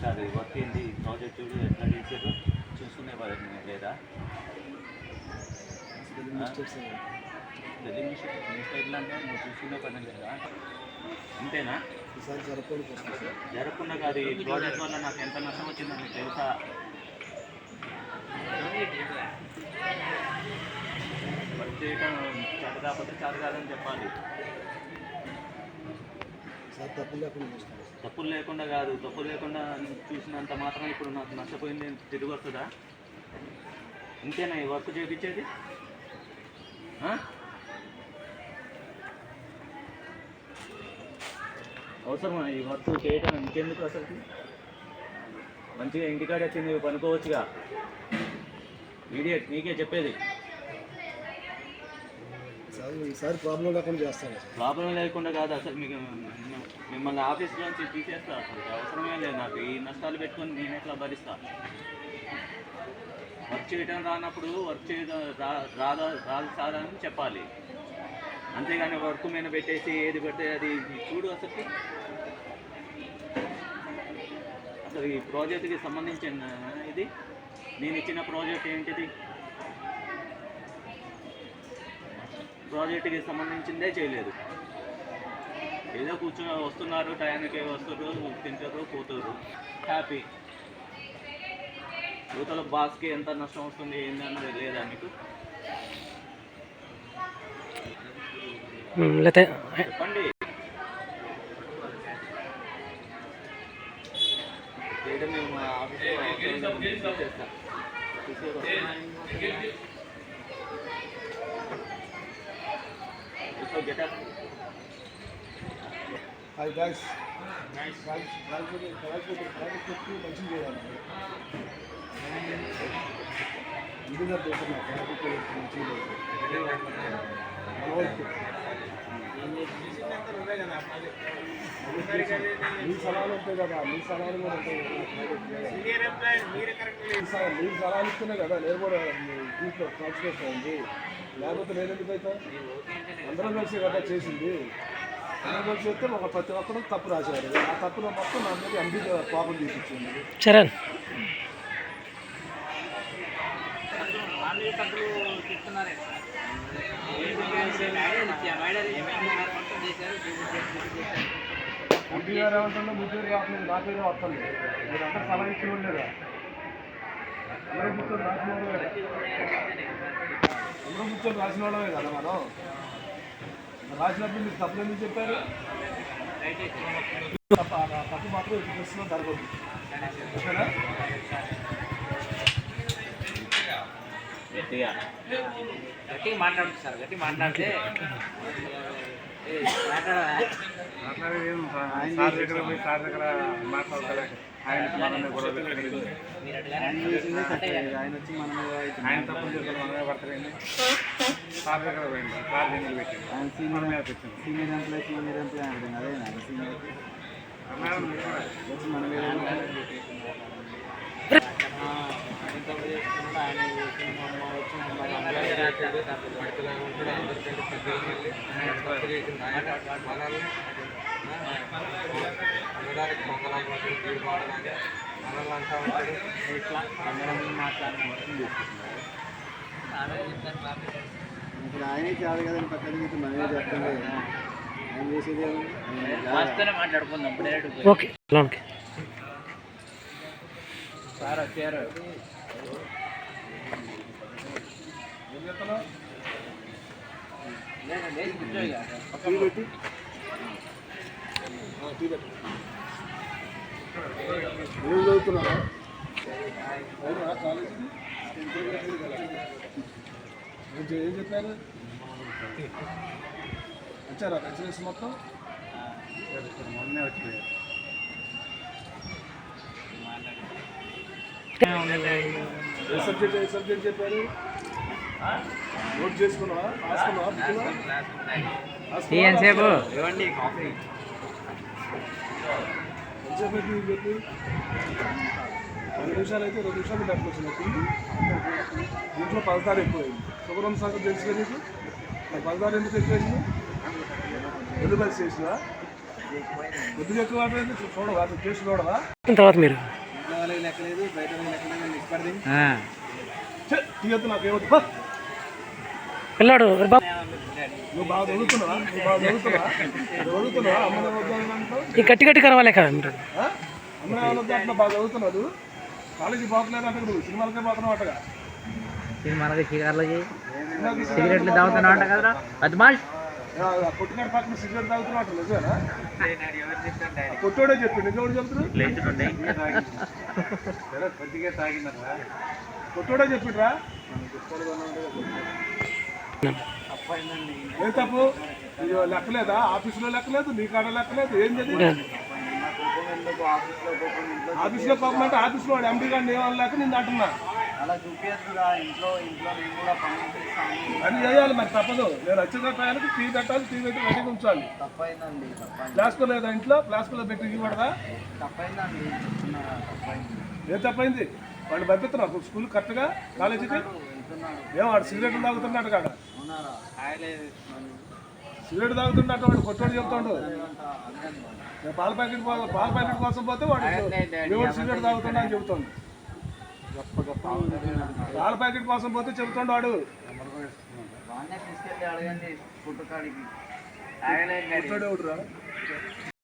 Sir work ఏంటి project ఎట్లా చేసారు చూసుకునే పని లేదా స్పెల్లింగ్ మిస్టేక్లు అంటే నువ్వు చూసుకునే పని లేదా అంతేనా? జరగకుండా కాదు. ఈ ప్రాజెక్ట్ వల్ల నాకు ఎంత నష్టం వచ్చిందో మీకు తెలుసా? వర్క్ చేయటం చేత కాకపోతే చేత కాదని చెప్పాలి. తప్పులు లేకుండా కాదు, తప్పులు లేకుండా చూసినంత మాత్రం ఇప్పుడు నాకు నష్టపోయింది తిరిగి వస్తుందా? ఇంతేనా ఈ వర్క్ చేయించేది? అవసరమా ఈ వర్క్ చేయటం? ఇంకెందుకు అసలు? మంచిగా ఇంటికాడ వచ్చింది పనుకోవచ్చుగా. ఇడియట్ నీకే చెప్పేది. ఈసారి ప్రాబ్లం లేకుండా చేస్తాను. ప్రాబ్లం లేకుండా కాదు అసలు. మీకు మిమ్మల్ని ఆఫీస్లోంచి తీసేస్తా. అసలు అవసరమే లేదు నాకు. ఈ నష్టాలు పెట్టుకొని నేను ఎట్లా భరిస్తా? వర్క్ చేయటం రానప్పుడు వర్క్ చేయడం రాదు సాదని చెప్పాలి. అంతేగాని వర్క్ మీద పెట్టేసి ఏది పెడితే అది చూడు. అసలు ఈ ప్రాజెక్ట్కి సంబంధించిన ఇది నేను ఇచ్చిన ప్రాజెక్ట్ ఏంటిది? ప్రాజెక్ట్కి సంబంధించిందే చేయలేదు. ఏదో కూర్చొని వస్తున్నారు, టయానికి వస్తున్నారు, తింటారు, పోతారు, హ్యాపీ. యువతల బాస్కి ఎంత నష్టం వస్తుంది ఏంటన్నది లేదా మీకు? చెప్పండి. చేయడం మేము ఆఫీస్లో చేస్తాం. Get up. Hi guys. Nice. Guys, మంచిగా చేయాలి. ఇందులో చేస్తున్నా ట్రాఫిక్ మంచిగా మీ సలహాలు ఉంటాయి కదా, మీ సలహాలు కూడా ఉంటాయి. మీరు సలహాలు ఇస్తేనే కదా నేను కూడా దీంట్లో కాన్సన్ట్రేట్ అయింది. లేకపోతే నేను ఎందుకు అవుతా? అందరం కలిసి కదా చేసింది. అందరం కలిసి చేస్తే ప్రతి ఒక్కరు తప్పు రాశారు. ఆ తప్పులో మొత్తం నా మీద ఎంపీ కోపం తీసిచ్చింది. చరణ్ ఎంపీ గారు ఏమంటుందో ముద్దురు కావట్లేదు, నా పేరు వస్తుంది. మీరు అందరూ సలహా ఇచ్చి ఉండలేదా? అందరూ కూర్చొని రాసిన వాళ్ళమే కదా, అందరూ కూర్చొని రాసిన వాళ్ళమే కదా. మనం రాసినప్పుడు మీరు తప్పులు ఎందుకు చెప్పారు? తప్పు మాత్రం ఇప్పుడు ప్రశ్న జరగదు. ఓకేనా? గట్టిగా మాట్లాడుతుంది సార్. గట్టి మాట్లాడితే సార్ దగ్గర పోయి సార్ దగ్గర మాట్లాడతారు. ఆయన గొడవ ఆయన వచ్చి ఆయన తప్పులు చేస్తారు, మనమే పడతారండి. సార్ దగ్గర పోయింది, సార్ దగ్గర పెట్టింది. ఆయన సీనియర్ మీద పెట్టింది. సీనియర్ ఎంప్లాయ్ అంటాం అదే సీనియర్ వచ్చి మన మీద ఇప్పుడు ఆయనే చాలు కదండి. పక్కన నుంచి మనమే చెప్తుంది. ఆయన చేసేది మాట్లాడుకుందాం. ఓకే సార్ వచ్చారు. చదువుతున్నారా? ఏం చెప్పారు? వచ్చారా లెక్చరర్స్ మొత్తం? మొన్నే వచ్చిపోయారు. ఏ సబ్జెక్ట్ చెప్పారు? నోట్ చేసుకున్నావా? రాసుకున్నావా? ఎంతసేపు ఇవ్వండి కాఫీ. ఎంతసేపు చెప్పి 2 నిమిషాలు అయితే 2 నిమిషాలు పెట్టుకొచ్చినట్టు. దీంట్లో 16 ఎక్కువైంది. శుభ్రం సాగర్ తెలుసు కదా నీకు? 16 ఎందుకు ఎక్కువైంది? ఎల్లుబెల్స్ చేసినా కొద్దిగా ఎక్కువ వాటర్ చూడవా చేసి చూడవా తర్వాత మీరు లెక్కలేదు బయట లెక్కలేదు తీయద్దు నాకు ఏమవుతుంది పిల్లాడు నువ్వు బాగా చదువుతున్నావా అమ్మనే వద్దానంటావు ఈ గట్టి గట్టి కరవాలే కదా మీరు అమ్మనే వద్దంటున్నా బాగా చదువుతున్నావు కాలేజీ పోతలేదు అంటే నువ్వు సినిమాలకే పోతున్నావు అట్టగా మనకి సిగరెట్లు తాగుతున్నా అంట కదరా బద్మాష్ కొట్టినాడు పక్కన సిగరెట్ తాగుతున్నావు అట్ట నిజమేనా కొట్టోడే చెప్పి నిజం చెప్తున్నారు కొట్టోడే చెప్పిండ్రా ఏం తప్పు ఇది లెక్కలేదా ఆఫీసులో లెక్కలేదు నీ కాడ లెక్కలేదు ఏం చదివి ఆఫీస్లో పోకమంటే ఆఫీస్లో వాడు ఎండీ గారిని ఏమన్నా లేక నేను అంటున్నా అది చేయాలి మరి తప్పదు నేను వచ్చే టయానికి టీ పెట్టాలి టీ పెట్టి రెడీగా ఉంచాలి ఫ్లాస్కో లేదా ఇంట్లో ఫ్లాస్కోలో పెట్టి ఇవ్వడదా ఏం తప్పైంది వాళ్ళు పంపిస్తున్నారు స్కూల్ కరెక్ట్గా కాలేజీకి ఏం వాడు సిగరెట్లు తాగుతున్నాడు కాడ సిగరెట్ తాగుతున్నట్టు వాడు కొట్టోడు చెప్తాడు పాల ప్యాకెట్ కోసం పోతే వాడు ఎవరు సిగరెట్ తాగుతున్నా అని చెబుతాడు పాల ప్యాకెట్ కోసం పోతే చెబుతాడు వాడు కొట్టాడు ఎవడురా